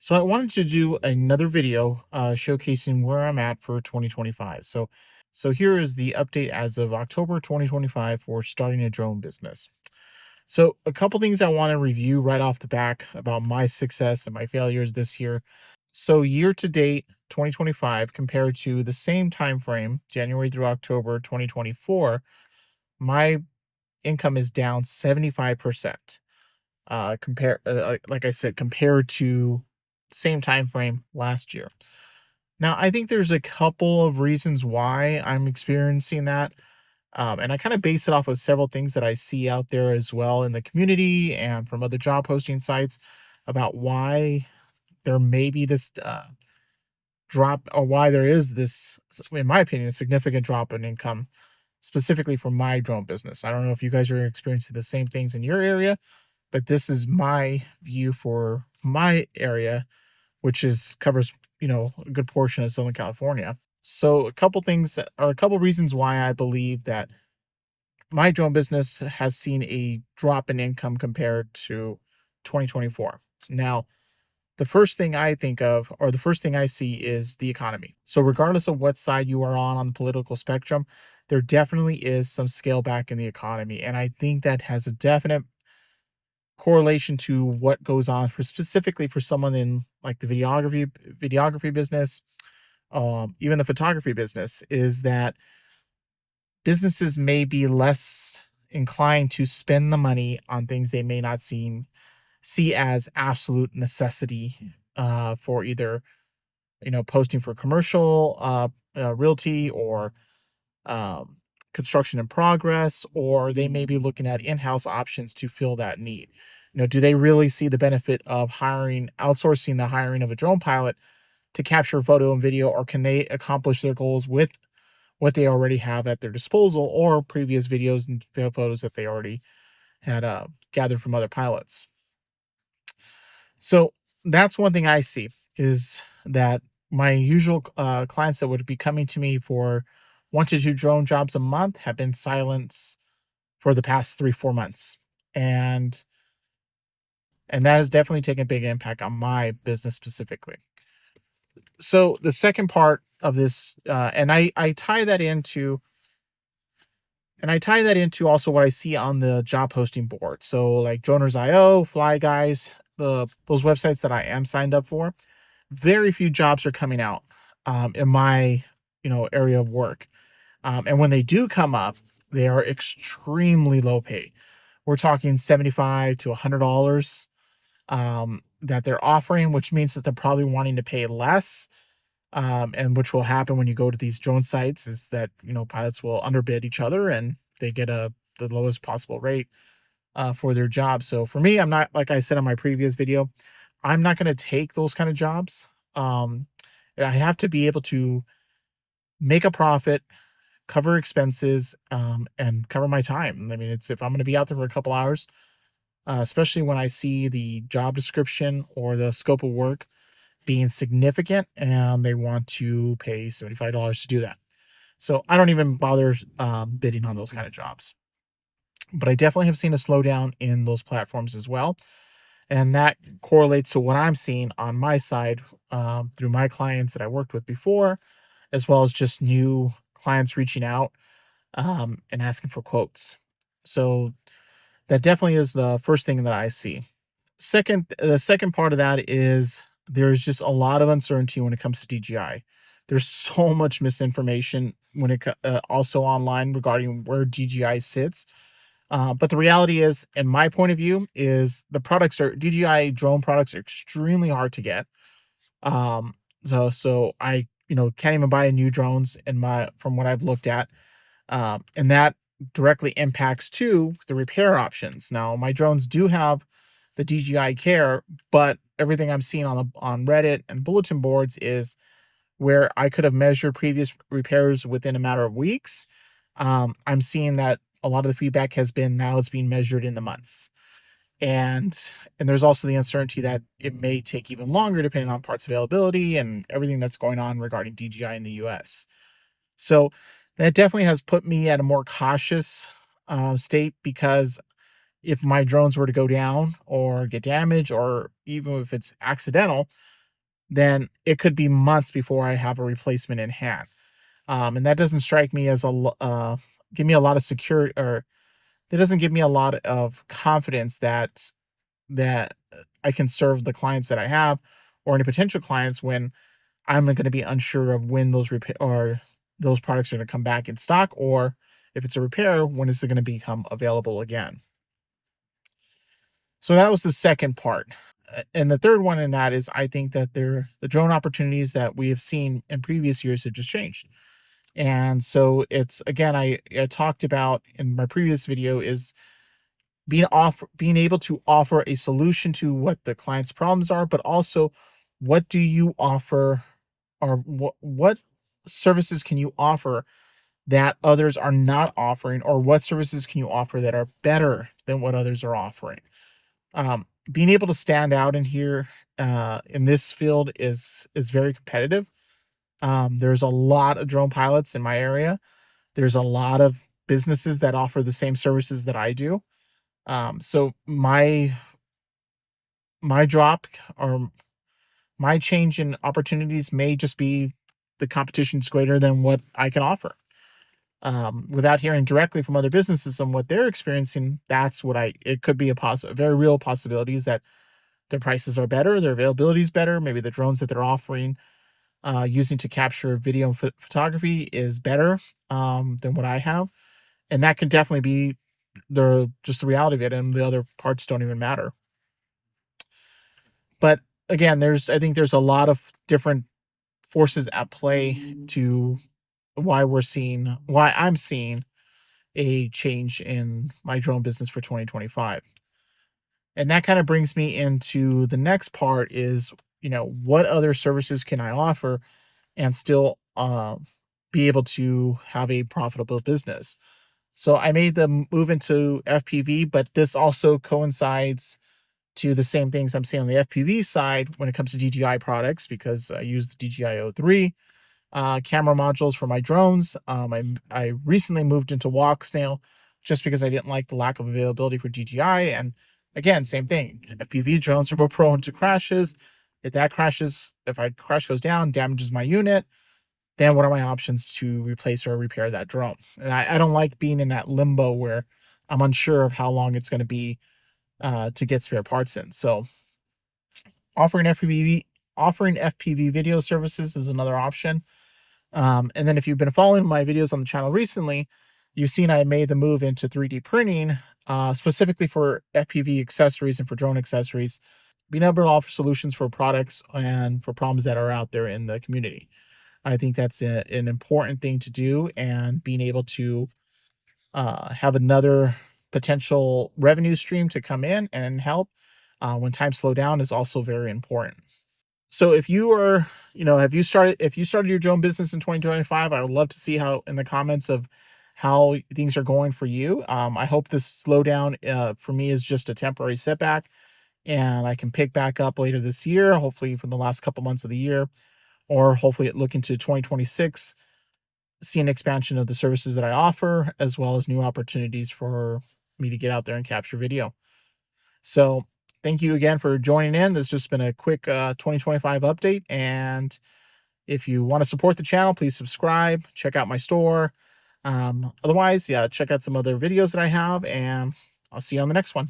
So I wanted to do another video showcasing where I'm at for 2025. So here is the update as of October 2025 for starting a drone business. So a couple things I want to review right off the back about my success and my failures this year. So year to date 2025 compared to the same time frame, January through October 2024, my income is down 75%. Compare like I said, compared to same time frame last year. Now, I think there's a couple of reasons why I'm experiencing that. And I kind of base it off of several things that I see out there as well in the community and from other job posting sites about why there may be this drop, or why there is this, in my opinion, a significant drop in income, specifically for my drone business. I don't know if you guys are experiencing the same things in your area, but this is my view for my area, which is covers, a good portion of Southern California. So a couple reasons why I believe that my drone business has seen a drop in income compared to 2024. Now, the first thing I think of, or the first thing I see, is the economy. So regardless of what side you are on the political spectrum, there definitely is some scale back in the economy. And I think that has a definite correlation to what goes on for, specifically for someone in like the videography business, even the photography business, is that businesses may be less inclined to spend the money on things they may not see as absolute necessity, for either posting for commercial realty, or um, construction in progress, or they may be looking at in-house options to fill that need. Do they really see the benefit of outsourcing the hiring of a drone pilot to capture photo and video, or can they accomplish their goals with what they already have at their disposal, or previous videos and photos that they already had gathered from other pilots? So that's one thing I see, is that my usual clients that would be coming to me for 1 to 2 drone jobs a month have been silenced for the past 3-4 months, and that has definitely taken a big impact on my business specifically. So the second part of this, and I tie that into also what I see on the job posting board. So like Droners.io, Fly Guys, those websites that I am signed up for, very few jobs are coming out in my area of work. And when they do come up, they are extremely low pay. We're talking $75 to $100 that they're offering, which means that they're probably wanting to pay less. And which will happen when you go to these drone sites, is that pilots will underbid each other and they get the lowest possible rate for their job. So for me, I'm not, like I said on my previous video, I'm not going to take those kind of jobs. Um, I have to be able to make a profit, cover expenses, and cover my time. I mean, it's if I'm going to be out there for a couple hours, especially when I see the job description or the scope of work being significant and they want to pay $75 to do that. So I don't even bother bidding on those kind of jobs. But I definitely have seen a slowdown in those platforms as well. And that correlates to what I'm seeing on my side, through my clients that I worked with before, as well as just new clients reaching out and asking for quotes. So that definitely is the first thing that I see. The second part of that is there's just a lot of uncertainty when it comes to DJI. There's so much misinformation also online regarding where DJI sits. But the reality is, in my point of view, is the DJI drone products are extremely hard to get. Um, so I can't even buy new drones from what I've looked at, and that directly impacts too the repair options. Now my drones do have the DJI Care, but everything I'm seeing on Reddit and bulletin boards is where I could have measured previous repairs within a matter of weeks. I'm seeing that a lot of the feedback has been now it's being measured in the months. And there's also the uncertainty that it may take even longer depending on parts availability and everything that's going on regarding DJI in the US. So that definitely has put me at a more cautious state, because if my drones were to go down or get damaged, or even if it's accidental, then it could be months before I have a replacement in hand. And that doesn't strike me as give me a lot of security, or it doesn't give me a lot of confidence that I can serve the clients that I have or any potential clients when I'm going to be unsure of when those repair or those products are going to come back in stock, or if it's a repair, when is it going to become available again. So that was the second part. And the third one in that is I think that the drone opportunities that we have seen in previous years have just changed. And so it's again, I talked about in my previous video is being able to offer a solution to what the client's problems are, but also what do you offer, or what services can you offer that others are not offering, or what services can you offer that are better than what others are offering. Being able to stand out in here in this field is very competitive. There's a lot of drone pilots in my area. There's a lot of businesses that offer the same services that I do. So my drop, or my change in opportunities may just be the competition's greater than what I can offer. Without hearing directly from other businesses on what they're experiencing, that's what it could be a very real possibility is that their prices are better, their availability is better, maybe the drones that they're offering using to capture video and photography is better than what I have, and that can definitely be just the reality of it, and the other parts don't even matter. But again, I think there's a lot of different forces at play to why I'm seeing a change in my drone business for 2025. And that kind of brings me into the next part is, what other services can I offer and still be able to have a profitable business? So I made the move into FPV, but this also coincides to the same things I'm seeing on the FPV side when it comes to DJI products, because I use the DJI-O3 camera modules for my drones. I recently moved into walk snail just because I didn't like the lack of availability for DJI. And again, same thing. FPV drones are more prone to crashes. If a crash goes down, damages my unit, then what are my options to replace or repair that drone? And I don't like being in that limbo where I'm unsure of how long it's going to be to get spare parts in. So offering FPV offering FPV video services is another option. And then if you've been following my videos on the channel recently, you've seen I made the move into 3D printing, specifically for FPV accessories and for drone accessories, being able to offer solutions for products and for problems that are out there in the community. I think that's an important thing to do, and being able to have another potential revenue stream to come in and help when times slow down is also very important. So if you are, if you started your drone business in 2025, I would love to see how in the comments of how things are going for you. I hope this slowdown for me is just a temporary setback, and I can pick back up later this year, hopefully from the last couple months of the year, or hopefully look into 2026, see an expansion of the services that I offer, as well as new opportunities for me to get out there and capture video. So thank you again for joining in. This has just been a quick 2025 update. And if you want to support the channel, please subscribe, check out my store. Otherwise, yeah, check out some other videos that I have, and I'll see you on the next one.